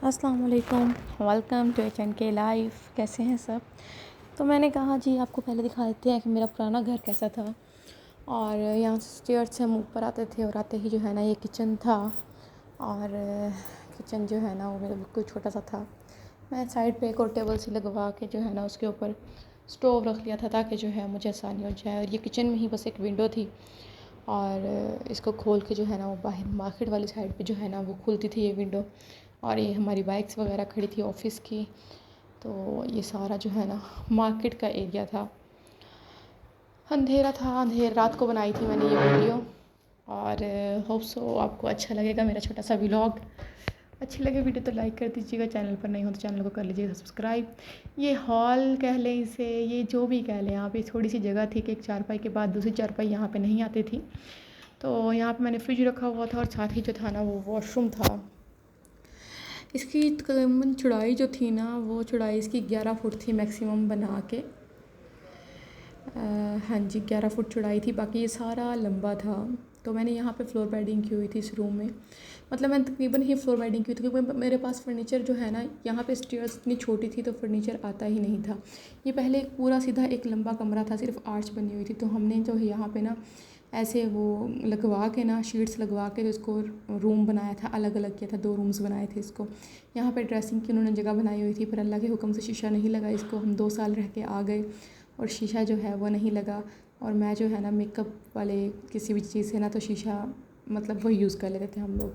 अस्सलाम वालेकुम, welcome to HNK live. कैसे हैं सब? तो मैंने कहा जी आपको पहले दिखा देते हैं कि मेरा पुराना घर कैसा था। और यहाँ स्टेयर्स से हम ऊपर आते थे और आते ही जो है ना ये किचन था। और किचन जो है ना वो मेरा बिल्कुल छोटा सा था। मैं साइड पे एक और टेबल सी लगवा के जो है ना उसके ऊपर स्टोव रख लिया था ताकि जो है मुझे आसानी हो जाए। और ये किचन में ही बस एक विंडो थी और इसको खोल के जो है ना वो बाहर मार्केट वाली साइड पे जो है ना वो खुलती थी ये विंडो। और ये हमारी बाइक्स वगैरह खड़ी थी ऑफ़िस की। तो ये सारा जो है ना मार्केट का एरिया था। अंधेरा था, रात को बनाई थी मैंने ये वीडियो। और होप सो आपको अच्छा लगेगा मेरा छोटा सा व्लॉग। अच्छी लगे वीडियो तो लाइक कर दीजिएगा, चैनल पर नहीं हो तो चैनल को कर लीजिएगा सब्सक्राइब। ये हॉल कह लें इसे, ये जो भी कह लें, यहाँ पे थोड़ी सी जगह थी कि एक चारपाई के बाद दूसरी चारपाई यहाँ पे नहीं आती थी। तो यहाँ पे मैंने फ्रिज रखा हुआ था और साथ ही जो था ना वो वॉशरूम था। इसकी तकरीबन चौड़ाई जो थी ना वो चौड़ाई इसकी 11 फुट थी मैक्सिमम बना के। हाँ जी 11 फुट चौड़ाई थी, बाकी ये सारा लंबा था। तो मैंने यहाँ पे फ्लोर बेडिंग की हुई थी इस रूम में। मतलब मैंने तकरीबन ही फ्लोर बेडिंग की थी क्योंकि मेरे पास फर्नीचर जो है ना यहाँ पे स्टेयर्स इतनी छोटी थी तो फर्नीचर आता ही नहीं था। ये पहले एक पूरा सीधा एक लंबा कमरा था, सिर्फ आर्च बनी हुई थी। तो हमने जो यहाँ पे ना ऐसे वो लगवा के ना शीट्स लगवा के तो इसको रूम बनाया था, अलग अलग किया था, 2 रूम्स बनाए थे इसको। यहाँ पे ड्रेसिंग की उन्होंने जगह बनाई हुई थी पर अल्लाह के हुक्म से शीशा नहीं लगा इसको। हम 2 साल रह के आ गए और शीशा जो है वो नहीं लगा। और मैं जो है ना मेकअप वाले किसी भी चीज़ से ना तो शीशा मतलब वही यूज़ कर लेते थे हम लोग।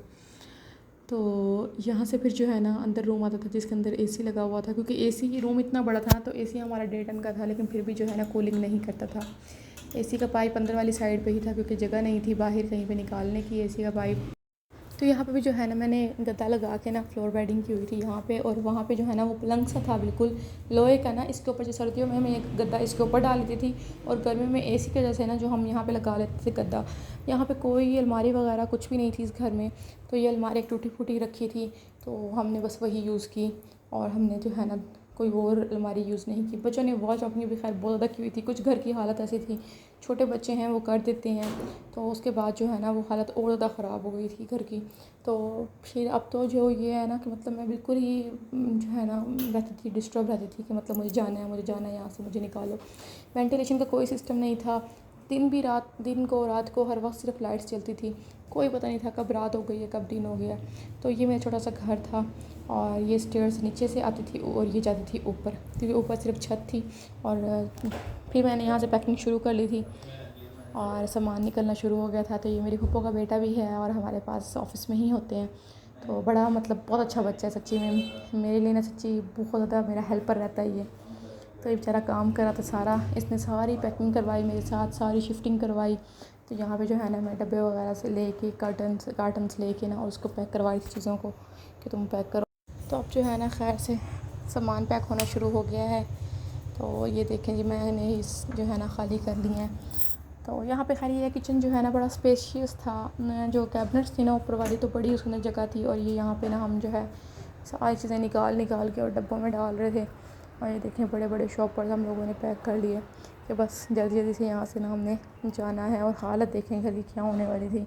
तो यहाँ से फिर जो है ना अंदर रूम आता था जिसके अंदर एसी लगा हुआ था, क्योंकि एसी रूम इतना बड़ा था तो एसी हमारा 1.5 टन का था, लेकिन फिर भी जो है ना कूलिंग नहीं करता था। एसी का पाइप अंदर वाली साइड पे ही था क्योंकि जगह नहीं थी बाहर कहीं पे निकालने की एसी का पाइप। तो यहाँ पे भी जो है ना मैंने गद्दा लगा के ना फ्लोर बेडिंग की हुई थी यहाँ पे। और वहाँ पे जो है ना वो पलंग सा था बिल्कुल लोहे का ना, इसके ऊपर जो सर्दियों में मैं एक गद्दा इसके ऊपर डाल देती थी और गर्मियों में एसी की वजह से ना जो हम यहाँ पे लगा लेते थे गद्दा। यहाँ पे कोई अलमारी वगैरह कुछ भी नहीं थी इस घर में। तो ये अलमारी एक टूटी फूटी रखी थी तो हमने बस वही यूज़ की। और हमने जो है ना कोई और अलमारी यूज़ नहीं की। बच्चों ने वॉल शॉपिंग भी खैर बहुत ज़्यादा की हुई थी, कुछ घर की हालत ऐसी थी, छोटे बच्चे हैं वो कर देते हैं। तो उसके बाद जो है ना वो हालत और ज़्यादा ख़राब हो गई थी घर की। तो फिर अब तो जो ये है ना कि मतलब मैं बिल्कुल ही जो है ना रहती थी, डिस्टर्ब रहती थी कि मतलब मुझे जाना है यहाँ से, मुझे निकालो। वेंटिलेशन का कोई सिस्टम नहीं था। दिन को रात को हर वक्त सिर्फ लाइट्स चलती थी, कोई पता नहीं था कब रात हो गई है कब दिन हो गया। तो ये मेरा छोटा सा घर था और ये स्टेयर्स नीचे से आती थी और ये जाती थी ऊपर, क्योंकि ऊपर सिर्फ छत थी। और फिर मैंने यहाँ से पैकिंग शुरू कर ली थी और सामान निकलना शुरू हो गया था। तो ये मेरी फूफो का बेटा भी है और हमारे पास ऑफ़िस में ही होते हैं। तो बड़ा मतलब बहुत अच्छा बच्चा है सच्ची में, मेरे लिए ना सच्ची बहुत ज़्यादा मेरा हेल्पर रहता है ये। तो ये बेचारा काम करा था सारा, इसने सारी पैकिंग करवाई मेरे साथ, सारी शिफ्टिंग करवाई। तो यहाँ पे जो है ना मैं डब्बे वगैरह से लेके कार्टन्स लेके ना और उसको पैक करवाई थी चीज़ों को कि तुम पैक करो। तो अब जो है ना खैर से सामान पैक होना शुरू हो गया है। तो ये देखें जी मैंने इस जो है ना खाली कर ली हैं। तो यहाँ पे खैर ये किचन जो है ना बड़ा स्पेशियस था। जो कैबिनेट्स थी ना ऊपर वाली तो बड़ी उसमें जगह थी। और ये यहाँ पे ना हम जो है सारी चीज़ें निकाल के और डब्बों में डाल रहे थे। और ये देखें बड़े बड़े शॉपर्स हम लोगों ने पैक कर लिए कि बस जल्दी जल्दी से यहाँ से ना हमने जाना है। और हालत देखें घर की क्या होने वाली थी।